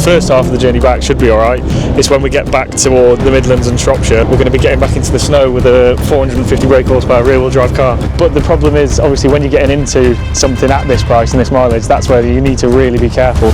first half of the journey back should be alright. It's when we get back toward the Midlands and Shropshire, we're going to be getting back into the snow with a 450 brake horsepower rear-wheel drive car. But the problem is, obviously, when you're getting into something at this price and this mileage, that's where you need to really be careful.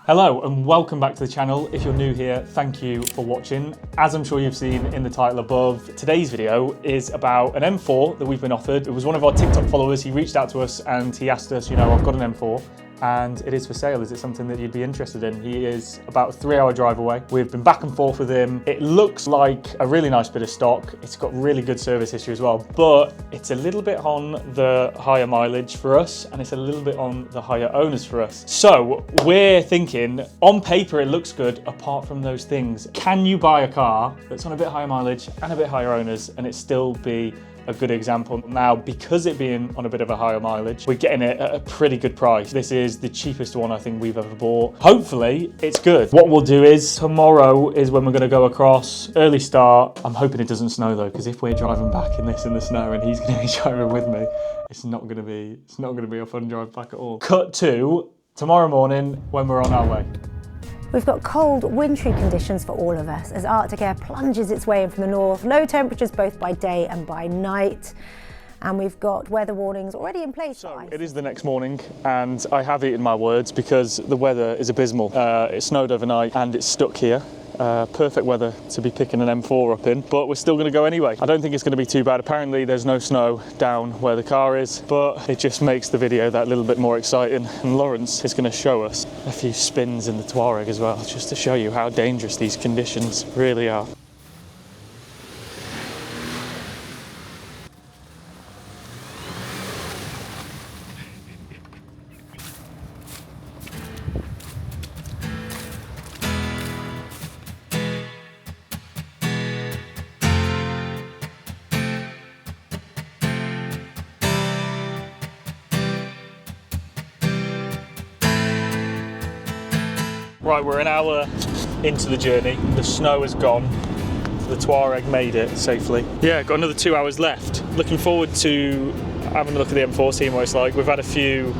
Hello and welcome back to the channel. If you're new here, thank you for watching. As I'm sure you've seen in the title above, today's video is about an M4 that we've been offered. It was one of our TikTok followers. He reached out to us and he asked us, I've got an M4 and it is for sale. Is it something that you'd be interested in? He is about a 3-hour drive away. We've been back and forth with him. It looks like a really nice bit of stock. It's got really good service history as well, but it's a little bit on the higher mileage for us and it's a little bit on the higher owners for us. So we're thinking, on paper it looks good apart from those things. Can you buy a car that's on a bit higher mileage and a bit higher owners and it still be a good example? Now, because it being on a bit of a higher mileage, we're getting it at a pretty good price. This is the cheapest one I think we've ever bought. Hopefully it's good. What we'll do is tomorrow is when we're going to go across. Early start. I'm hoping it doesn't snow though, because if we're driving back in this in the snow and he's going to be driving with me, it's not going to be a fun drive back at all. Cut to tomorrow morning when we're on our way. We've got cold, wintry conditions for all of us as Arctic air plunges its way in from the north, low temperatures both by day and by night, and we've got weather warnings already in place. So it is the next morning and I have eaten my words because the weather is abysmal. It snowed overnight and it's stuck here. Perfect weather to be picking an M4 up in, but we're still going to go anyway. I don't think it's going to be too bad. Apparently there's no snow down where the car is, but it just makes the video that little bit more exciting. And Lawrence is going to show us a few spins in the Touareg as well, just to show you how dangerous these conditions really are. Right, we're an hour into the journey. The snow has gone. The Touareg made it safely. Yeah, got another 2 hours left. Looking forward to having a look at the M4, seeing what it's like. We've had a few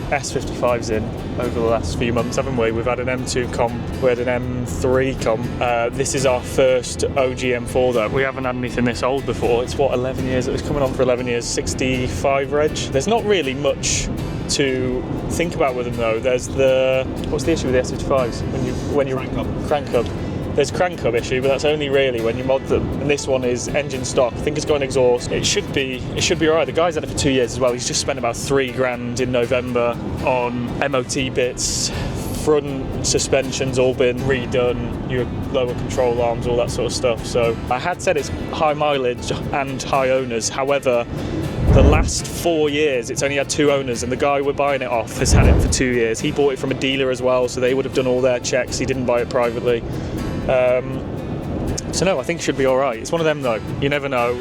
S55s in over the last few months, haven't we? We've had an M2 comp, we had an M3 comp. This is our first OG M4 though. We haven't had anything this old before. It's what, 11 years? It was coming on for 11 years, 65 reg. There's not really much to think about with them though. There's what's the issue with the S55s? When you crank hub. There's crank hub issue, but that's only really when you mod them. And this one is engine stock. I think it's got an exhaust. It should be alright. The guy's had it for 2 years as well. He's just spent about 3 grand in November on MOT bits. Front suspension's all been redone, your lower control arms, all that sort of stuff. So I had said it's high mileage and high owners. However, the last 4 years it's only had 2 owners and the guy we're buying it off has had it for 2 years. He bought it from a dealer as well, so they would have done all their checks. He didn't buy it privately. So no, I think it should be alright. It's one of them though. You never know.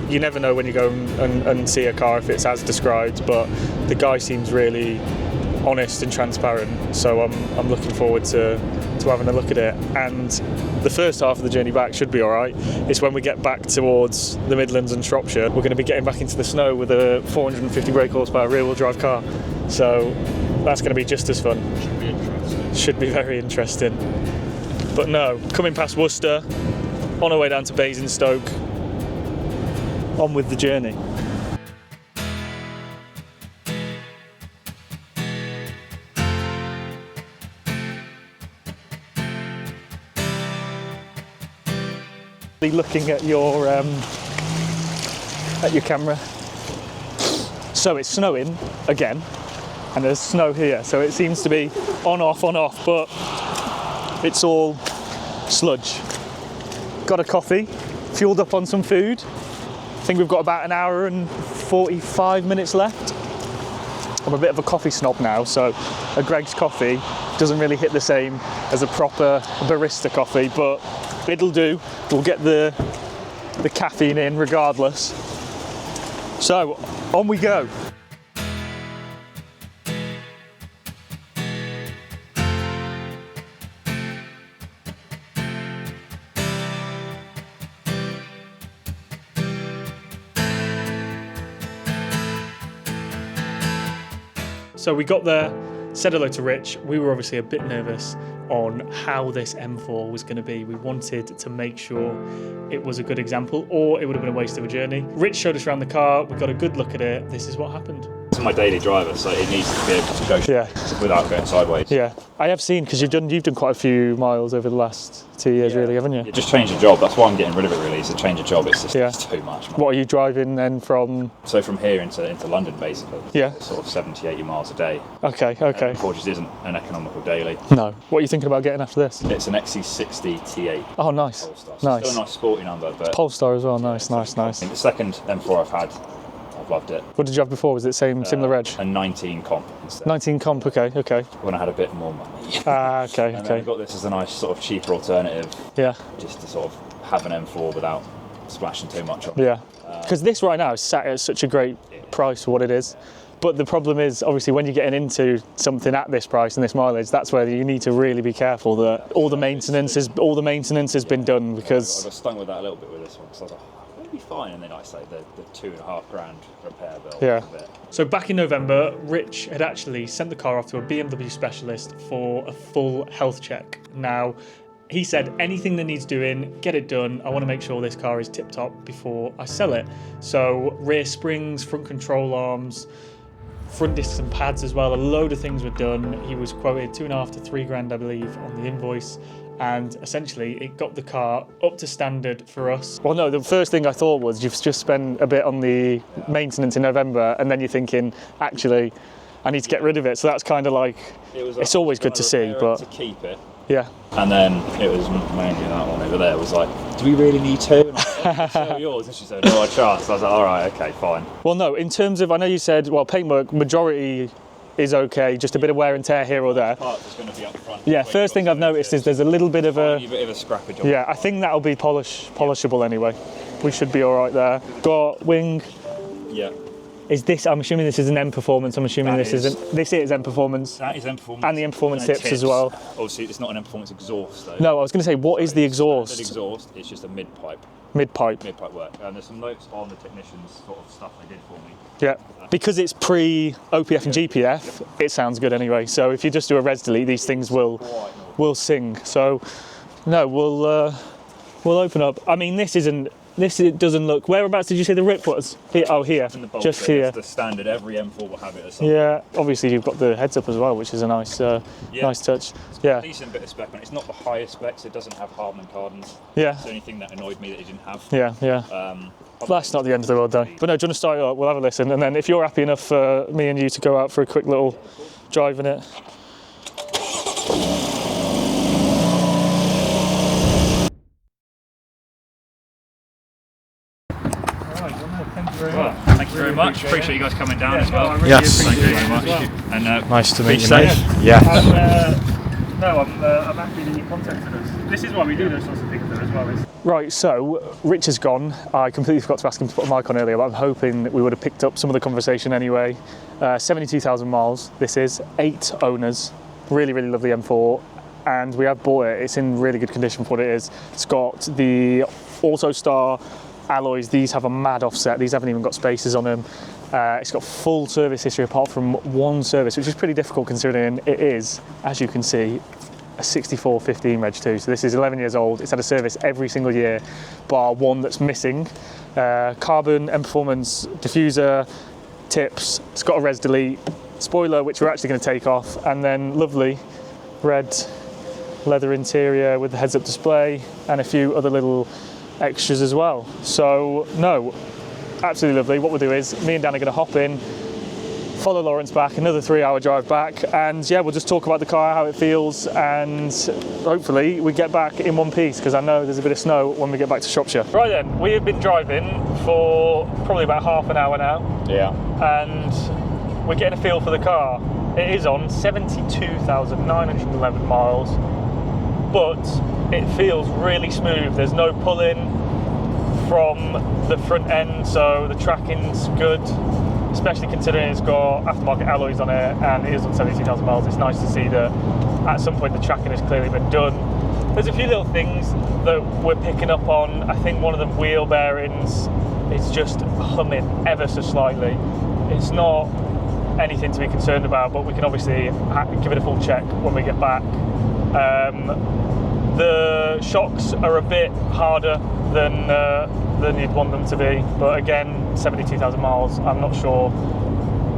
You never know when you go and see a car if it's as described, but the guy seems really honest and transparent, so I'm looking forward to having a look at it. And the first half of the journey back should be alright. It's when we get back towards the Midlands and Shropshire, we're going to be getting back into the snow with a 450 brake horsepower rear-wheel drive car, so that's going to be just as fun. Should be interesting. Should be very interesting. But no, coming past Worcester, on our way down to Basingstoke, on with the journey. Looking at your camera. So it's snowing again, and there's snow here, so it seems to be on off, but it's all sludge. Got a coffee, fueled up on some food. I think we've got about an hour and 45 minutes left. I'm a bit of a coffee snob now, so a Greg's coffee doesn't really hit the same as a proper barista coffee, but it'll do. We'll get the caffeine in regardless. So on we go. So we got there, said hello to Rich. We were obviously a bit nervous on how this M4 was going to be. We wanted to make sure it was a good example, or it would have been a waste of a journey. Rich showed us around the car, we got a good look at it. This is what happened. It's my daily driver, so it needs to be able to go without going sideways. Yeah, I have seen, because you've done quite a few miles over the last 2 years, really, haven't you? You just change the job. That's why I'm getting rid of it. Really, it's a change of job. It's just it's too much. Man. What are you driving then from? So from here into London, basically. Yeah. Sort of 70, 80 miles a day. Okay. Which just isn't an economical daily. No. What are you thinking about getting after this? It's an XC60 T8. Oh, nice. Polestar. So still a nice sporty number, but Polestar as well. Nice. The second M4 I've had, I've loved it. What did you have before? Was it similar reg? A 19 comp instead. 19 comp. Okay. When I had a bit more money. Okay. And then I got this as a nice sort of cheaper alternative. Yeah. Just to sort of have an M4 without splashing too much on it. Yeah. Because this right now is sat at such a great price for what it is. But the problem is, obviously, when you're getting into something at this price and this mileage, that's where you need to really be careful that all the maintenance has been done, because I got stung with that a little bit with this one, because I was like, oh, it'll be fine. And then I say the £2,500 repair bill. Yeah. So back in November, Rich had actually sent the car off to a BMW specialist for a full health check. Now, he said anything that needs doing, get it done. I want to make sure this car is tip top before I sell it. So rear springs, front control arms, front discs and pads as well. A load of things were done. He was quoted $2,500 to $3,000, I believe, on the invoice. And essentially it got the car up to standard for us. Well, no, the first thing I thought was you've just spent a bit on the maintenance in November, and then you're thinking, actually, I need to get rid of it. So that's kind of like, it's always good to see, but to keep it. Yeah. And then it was mainly that one over there. It was like, do we really need two? And I was like, show yours. And she said, no, I trust. So I was like, all right, okay, fine. Well, no, in terms of, I know you said, well, paintwork, majority is okay, just a bit of wear and tear here or there. Part is going to be up front. Yeah, first thing I've noticed is there's a little bit of a scrappage on Yeah, I think that'll be polishable anyway. We should be all right there. Got wing. Yeah. Is this, I'm assuming this is an M Performance, I'm assuming this is M Performance. That is M Performance. And the M Performance tips as well. Obviously, it's not an M Performance exhaust though. No, I was going to say, what is the exhaust? The exhaust, it's just a mid-pipe. Mid-pipe. Mid-pipe work. And there's some notes on the technicians' sort of stuff they did for me. Yeah, because it's pre-OPF and GPF, it sounds good anyway. So if you just do a res delete, these things will sing. So, no, we'll open up. I mean, it doesn't look. Whereabouts did you say the rip was? Here, oh, here, just here. It's the standard. Every M4 will have it. Or something. Yeah, obviously you've got the heads up as well, which is a nice, nice touch. Yeah, decent bit of spec on it. It's not the highest specs. It doesn't have Harman Kardons. Yeah, it's the only thing that annoyed me that it didn't have. Yeah. That's not the end of the world though. But no, do you want to start it up? We'll have a listen, and then if you're happy enough for me and you to go out for a quick little drive in it. Thank you very much. Appreciate you guys coming down as well. Yes, thank you very much. And nice to meet you, safe. mate. Yeah. I'm happy that you contacted us. This is why we do those sorts of things though as well. Right, so Rich is gone. I completely forgot to ask him to put a mic on earlier, but I'm hoping that we would have picked up some of the conversation anyway. 72,000 miles, this is, 8 owners, really, really lovely M4, and we have bought it. It's in really good condition for what it is. It's got the AutoStar alloys. These have a mad offset. These haven't even got spacers on them. It's got full service history apart from one service, which is pretty difficult considering it is, as you can see, a 6415 reg too. So this is 11 years old. It's had a service every single year, bar one that's missing. Carbon M Performance diffuser, tips. It's got a res delete, spoiler, which we're actually going to take off, and then lovely red leather interior with the heads-up display and a few other little extras as well. So no, absolutely lovely. What we'll do is me and Dan are going to hop in, follow Lawrence back, another 3-hour drive back, and yeah, we'll just talk about the car, how it feels, and hopefully we get back in one piece, because I know there's a bit of snow when we get back to Shropshire. Right then, we have been driving for probably about half an hour now. Yeah. And we're getting a feel for the car. It is on 72,911 miles, but it feels really smooth. There's no pulling from the front end, so the tracking's good, especially considering it's got aftermarket alloys on it and it is on 72,000 miles. It's nice to see that at some point the tracking has clearly been done. There's a few little things that we're picking up on. I think one of the wheel bearings is just humming ever so slightly. It's not anything to be concerned about, but we can obviously give it a full check when we get back. The shocks are a bit harder than you'd want them to be, but again, 72,000 miles, I'm not sure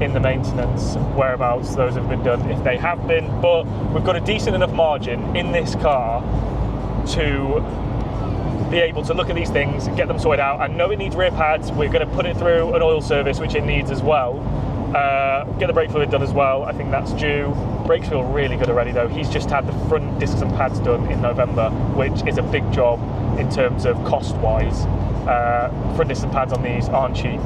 in the maintenance whereabouts those have been done, if they have been, but we've got a decent enough margin in this car to be able to look at these things and get them sorted out. I know it needs rear pads. We're going to put it through an oil service, which it needs as well. Get the brake fluid done as well. I think that's due. Brakes feel really good already though. He's just had the front discs and pads done in November, which is a big job in terms of cost wise. Front discs and pads on these aren't cheap.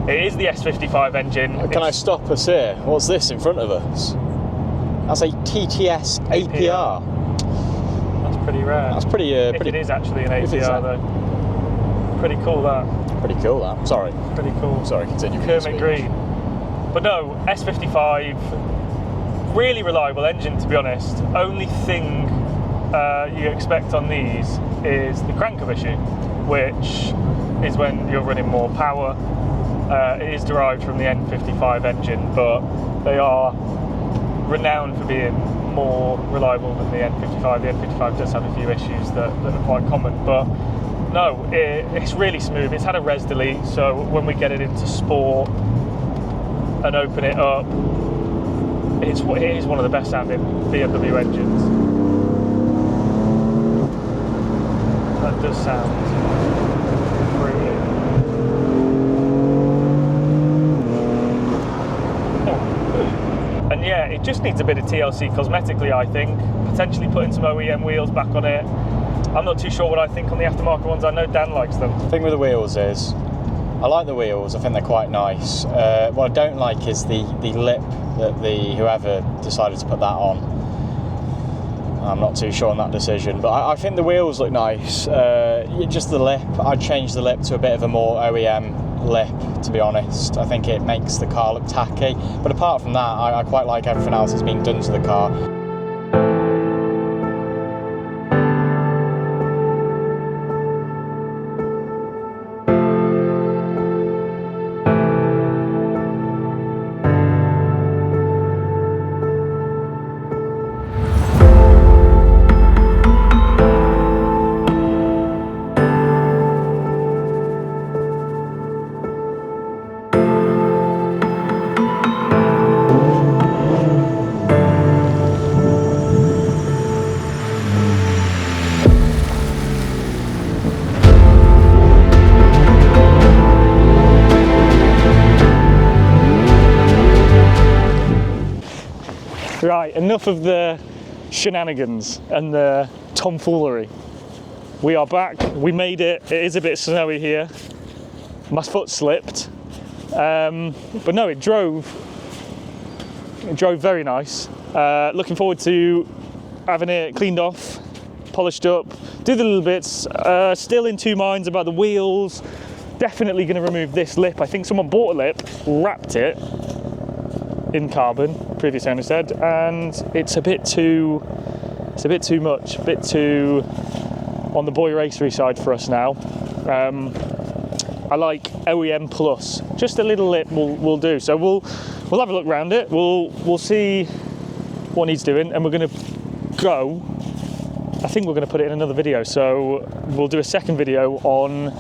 It is the S55 engine. Can I stop us here? What's this in front of us? That's a TTS APR. That's pretty rare. That's pretty. If it is actually an APR though. Pretty cool that. Pretty cool that. Sorry. Pretty cool. Sorry, continue. Kermit Green. But no, S55, really reliable engine to be honest. Only thing you expect on these is the crank issue, which is when you're running more power. It is derived from the N55 engine, but they are renowned for being more reliable than the N55. The N55 does have a few issues that are quite common, but no, it's really smooth. It's had a res delete, so when we get it into sport and open it up, it is one of the best sounding BMW engines. That does sound pretty. And yeah, it just needs a bit of TLC cosmetically, I think. Potentially putting some OEM wheels back on it. I'm not too sure what I think on the aftermarket ones. I know Dan likes them. The thing with the wheels is, I like the wheels. I think they're quite nice. What I don't like is the lip that whoever decided to put that on. I'm not too sure on that decision, but I think the wheels look nice. Just the lip. I'd change the lip to a bit of a more OEM lip, to be honest. I think it makes the car look tacky. But apart from that, I quite like everything else that's been done to the car. Right, enough of the shenanigans and the tomfoolery. We are back, we made it. It is a bit snowy here. My foot slipped. But no, it drove very nice. Looking forward to having it cleaned off, polished up, do the little bits. Still in two minds about the wheels. Definitely going to remove this lip. I think someone bought a lip, wrapped it in carbon, previous owner said, and it's a bit too much, a bit too on the boy racery side for us now. I like OEM plus, just a little lip will do. So we'll have a look around it. We'll see what needs doing, and we're going to go. I think we're going to put it in another video. So we'll do a second video on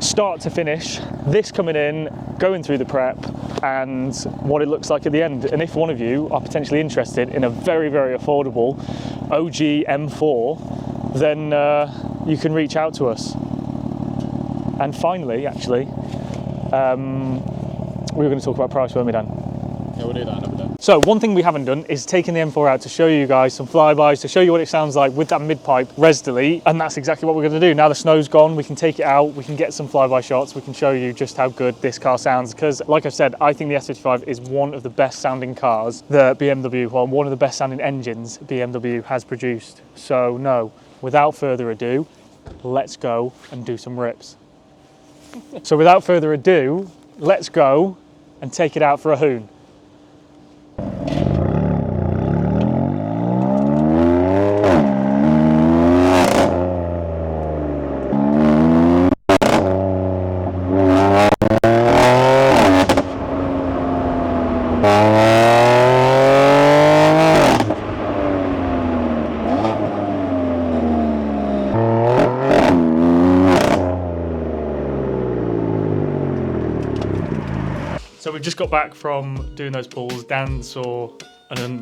start to finish, this coming in, going through the prep, and what it looks like at the end. And if one of you are potentially interested in a very, very affordable OG M4, then you can reach out to us. And finally, actually, we were going to talk about price, weren't we, Dan? Yeah, we'll do that another day. So one thing we haven't done is taken the M4 out to show you guys some flybys, to show you what it sounds like with that mid-pipe res delete, and that's exactly what we're going to do. Now the snow's gone, we can take it out, we can get some flyby shots, we can show you just how good this car sounds, because like I've said, I think the S55 is one of the best sounding cars that BMW, well, one of the best sounding engines BMW has produced. So no, without further ado, let's go and do some rips. So without further ado, let's go and take it out for a hoon. we've just got back from doing those pulls. Dan saw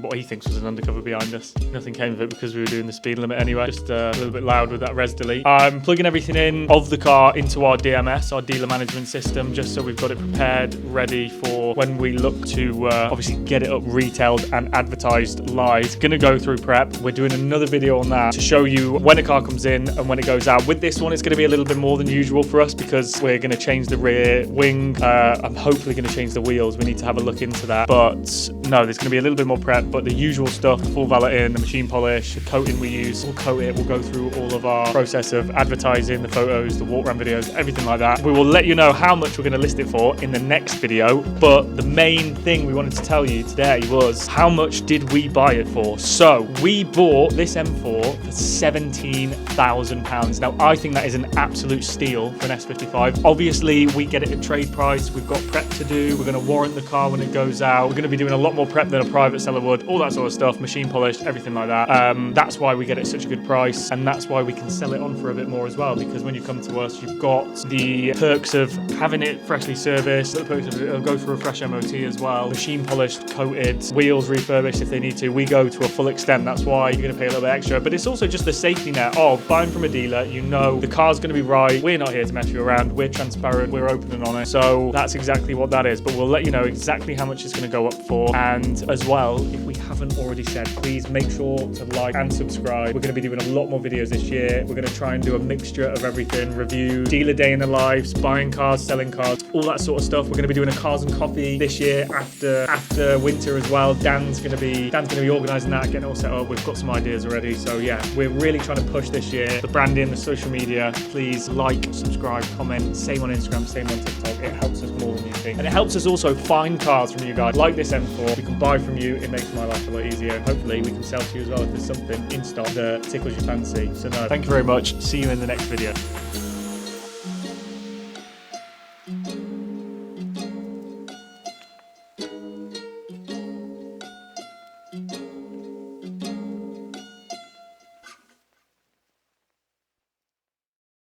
what he thinks was an undercover behind us. Nothing came of it because we were doing the speed limit anyway. Just a little bit loud with that res delete. I'm plugging everything in of the car into our DMS, our dealer management system, just so we've got it prepared, ready for when we look to obviously get it up retailed and advertised live. It's gonna go through prep. We're doing another video on that to show you when a car comes in and when it goes out. With this one, it's gonna be a little bit more than usual for us because we're gonna change the rear wing. I'm hopefully gonna change the wheels. We need to have a look into that. But no, there's gonna be a little bit more prep, but the usual stuff, the full valeting, the machine polish, the coating we use, we'll coat it, we'll go through all of our process of advertising, the photos, the walk around videos, everything like that. We will let you know how much we're going to list it for in the next video, but the main thing we wanted to tell you today was how much did we buy it for. So we bought this M4 for £17,000. Now I think that is an absolute steal for an S55. Obviously we get it at trade price, we've got prep to do, we're going to warrant the car when it goes out, we're going to be doing a lot more prep than a private seller would, all that sort of stuff, machine polished, everything like that. That's why we get it at such a good price, and that's why we can sell it on for a bit more as well, because when you come to us, you've got the perks of having it freshly serviced, the perks of it'll go through a fresh MOT as well, machine polished, coated, wheels refurbished if they need to. We go to a full extent, that's why you're going to pay a little bit extra, but it's also just the safety net of buying from a dealer. You know the car's going to be right, we're not here to mess you around, we're transparent, we're open and honest, so that's exactly what that is. But we'll let you know exactly how much it's going to go up for, and as well, if we haven't already said, please make sure to like and subscribe. We're going to be doing a lot more videos this year. We're going to try and do a mixture of everything, reviews, dealer day in the lives, buying cars, selling cars, all that sort of stuff. We're going to be doing a cars and coffee this year after winter as well. Dan's going to be organising that, getting it all set up. We've got some ideas already, so yeah, we're really trying to push this year. The branding, the social media, please like, subscribe, comment, same on Instagram, same on TikTok. It helps us more than you think, and it helps us also find cars from you guys like this M4. We can buy from you, it makes my life a lot easier, and hopefully we can sell to you as well if there's something in stock that tickles your fancy. So no, thank you very much. See you in the next video.